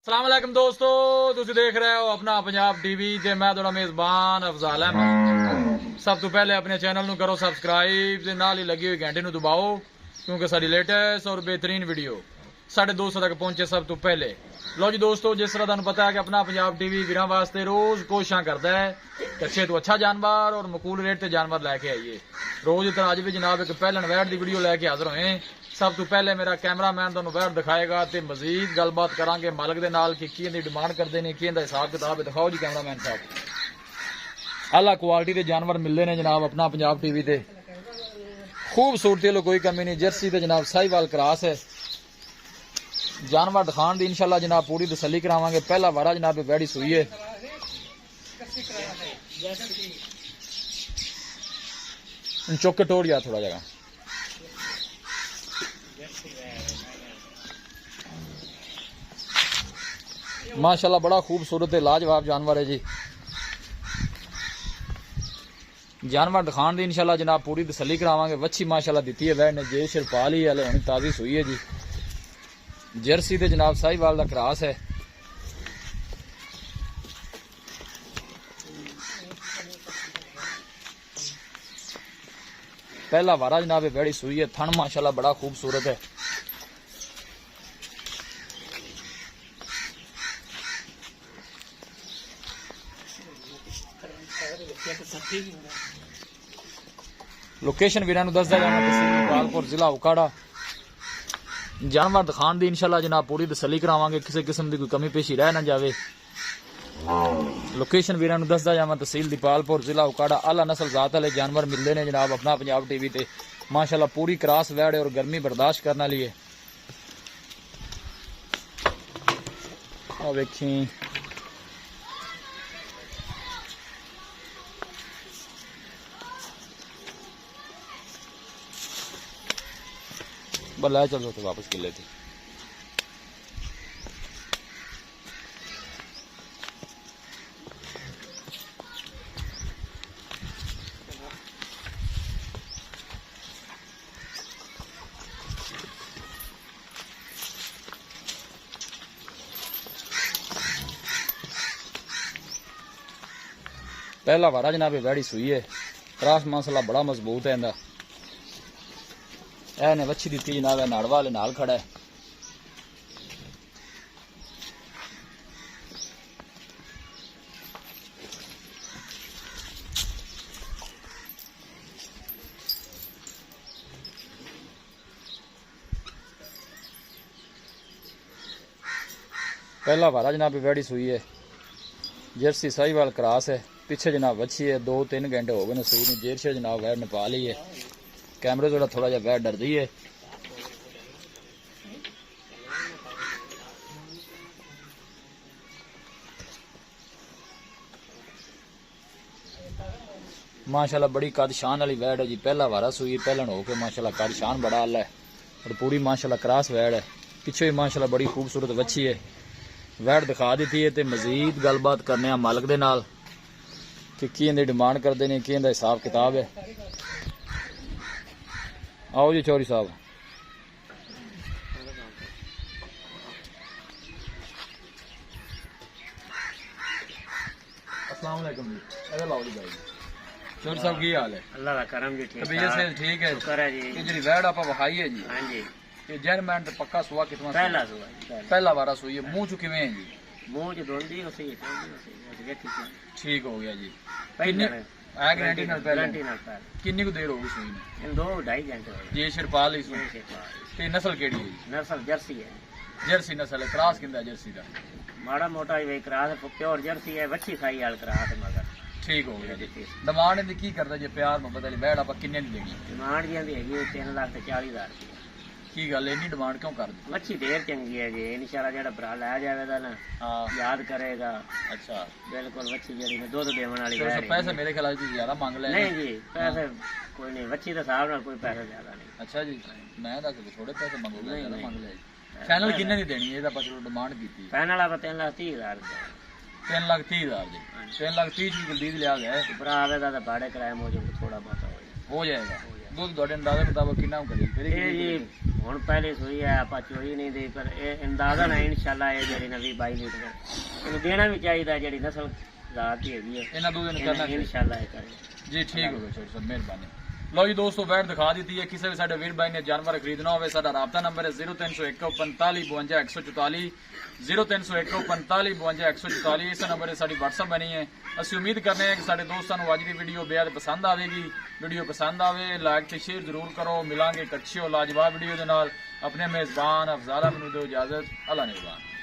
अस्सलामुअलैकुम दोस्तों, तुसी देख रहे हो अपना पंजाब टीवी ते मैं थोड़ा मेजबान अफजाल अहमद। सब तो पहले अपने चैनल नू करो सब्सक्राइब ते नाल ही लगी हुई घंटे नू दबाओ, क्योंकि साडी लेटेस्ट और बेहतरीन वीडियो 250 तक पहुंचे सब तो पहले। लो जी दोस्तों, जिस तरह तुहानू पता है कि अपना पंजाब टीवी वीरां वास्ते रोज कोशिशां करता है कि अच्छे तो अच्छा जानवर और मकूल रेट ते जानवर लैके आइए। रोज तरह अज भी जनाब एक पहलन वैट की वीडियो लैके हाजिर होए। सब तो पहले मेरा कैमरामैन तुहानू वैट दिखाएगा ते मजीद गलबात करांगे मालिक दे नाल कि की डिमांड करते हैं, की हिसाब किताब है। दिखाओ जी कैमरामैन साहब। आला क्वालिटी के जानवर मिलते हैं जनाब अपना पंजाब टीवी ते। खूबसूरती लो कोई कमी नहीं। जर्सी ते जनाब साहिवाल क्रॉस है। जानवर दिखाने की इंशाल्लाह जनाब पूरी तसल्ली करावांगे। पहला वारा जनाब वैड़ी सुई है। चौके टोड़ जा थोड़ा जगह। माशाल्लाह बड़ा खूबसूरत है, लाजवाब जानवर है जी। जानवर दिखाने की इंशाल्लाह जनाब पूरी तसल्ली करावांगे। वच्छी माशाल्लाह दी है वैड़ ने, जे सिर पा ली है, हूँ ताजी सुई है जी। जर्सी ते जनाब साहिवाल का क्रॉस है। पहला वारा जनाब वैड़ी सुई है। थन माशाल्लाह बड़ा खूबसूरत है। लोकेशन वीरां नू दसदा जाना, तहसील गोपालपुर, जिला उकाड़ा। जानवर दिखाने की इंशाल्लाह जनाब पूरी तसल्ली करावांगे, किसी किस्म की कोई कमी पेशी रह ना जाए। लोकेशन वीरां नू दसदा जावां, तहसील दीपालपुर, जिला उकाड़ा। आला नस्ल जात वाले जानवर मिलते हैं जनाब अपना पंजाब टीवी ते। माशाल्लाह पूरी क्रॉस वैड़ है और गर्मी बर्दाश्त करने वाली है। वेखी बल्ला चलो तो वापस किले थे। पहला वारा जनाब वैड़ी सुई है। क्रॉस माशाल्लाह बड़ा मजबूत है। इंदा ने वच्छी दी जनाब नाड़ वाले नाल खड़ा है। पहला वारा जनाब वैड़ी सुई है। जर्सी साहिवाल क्रॉस है। पीछे जनाब वच्छी है। 2-3 घंटे हो गए सुई ने। जेर से जनाब वैड़ ने पा ली है। कैमरे थोड़ा जा वैड़ डरदी है। माशाल्लाह बड़ी कद शान वाली वैड़ है जी। पहला वारा सुई पहलन हो के माशाल्लाह कद शान बड़ा आला है और पूरी माशाल्लाह क्रॉस वैड़ है। पीछे भी माशाल्लाह बड़ी खूबसूरत वच्छी है। वैड़ दिखा दी है तो मजीद गलबात करने मालिक दे नाल कि की इंदी डिमांड करते हैं, की इंदा हिसाब किताब है। आओ जी चौधरी साहब। अस्सलाम वालेकुम जी। इधर लाओ जी भाई। चौधरी साहब की हाल है? अल्लाह का करम जी, ठीक है। तबीयत से ठीक है? शुक्र है जी। ये जी वैड़ आपा वहाई है जी। हां जी। ये जर्मन ते पक्का सुआ कितना? पहला सुआ जी। पहला वारा सुई है। मुंह चु किवें है जी? मुंह च दोंदी हो सही है। ठीक हो गया जी। कितनी गारंटी नाल पहले कितनी को देर होगी सुई में? 2-2.5 घंटे हो गए। ये शिरपाल ही सुई ते नस्ल केड़ी है? नस्ल जर्सी है। जर्सी नस्ल है। क्रॉस किंदा जर्सी दा? माड़ा मोटा ही क्रॉस है, प्योर जर्सी है। वच्छी खाई वाल क्रॉस है मगर ठीक हो गया जी। डिमांड इनकी की करदा जे प्यार मोहब्बत वाली वैड़ आपा किन्ने दी देनी? डिमांड जी हैगी 3,40,000 रुपये। की गल इन्नी डिमांड क्यों कर दी? मच्छी ढेर चंगी है जी। इंशाल्लाह जेड़ा भरा लै जाएगा ना याद करेगा। अच्छा बिल्कुल। मच्छी जी दुध देवन वाली है। पैसे मेरे ख्याल से ज्यादा मांग ले? नहीं जी पैसे कोई नहीं। मच्छी के हिसाब नाल कोई पैसा ज्यादा नहीं। अच्छा जी मैं थोड़े पैसे मंगोगे, ज्यादा मांग ले। फाइनल किन्ने दी देनी है? चलो डिमांड की फाइनल आप 3,30,000 3,30,000 जी। 3,30,000 की जल्दी लिया गया भरा आवेगा तो भाड़े किराए मौजूद थोड़ा बहुत हो जाएगा। दूध थोड़े अंदाजे मुताबिक कितना करी? ਹੁਣ ਪਹਿਲੇ ਸੂਈ ਹੈ ਆਪਾਂ ਚੋਈ ਨਹੀਂ ਦੇ ਪਰ ਇਹ ਅੰਦਾਜ਼ਾ ਹੈ ਇਨਸ਼ਾਅੱਲਾ ਇਹ ਜਿਹੜੀ ਨਵੀਂ 22 ਲੀਟਰ ਇਹਨੂੰ ਦੇਣਾ ਵੀ ਚਾਹੀਦਾ ਜਿਹੜੀ ਨਸਲ ਜ਼ਾਤ ਹੀ ਹੈਗੀ ਹੈ ਇਹਨਾਂ ਦੂਜੇ ਨੂੰ ਕਰਨਾ ਇਨਸ਼ਾਅੱਲਾ ਇਹ ਕਰੇ ਜੀ ਠੀਕ ਹੋ ਗਿਆ ਛੋਟੇ ਸਾਹਿਬ ਮਿਹਰਬਾਨੀ लो जी दोस्तों वैट दिखा दी है किसी भी साडे वीर भाई ने जानवर खरीदना हो साडा राबता नंबर है 0301 45 52 144 0301 45 52 144 इस नंबर से साडी WhatsApp बनी है असि उम्मीद करने हैं कि साडे दोस्तों को अज की वीडियो बेहद पसंद आएगी वीडियो पसंद आवे लाइक ते शेयर जरूर करो मिलांगे एक अच्छी और लाजवाब वीडियो के नाल अपने मेजबान अफजाल अहमद दो इजाजत अल्लाह निगहबान।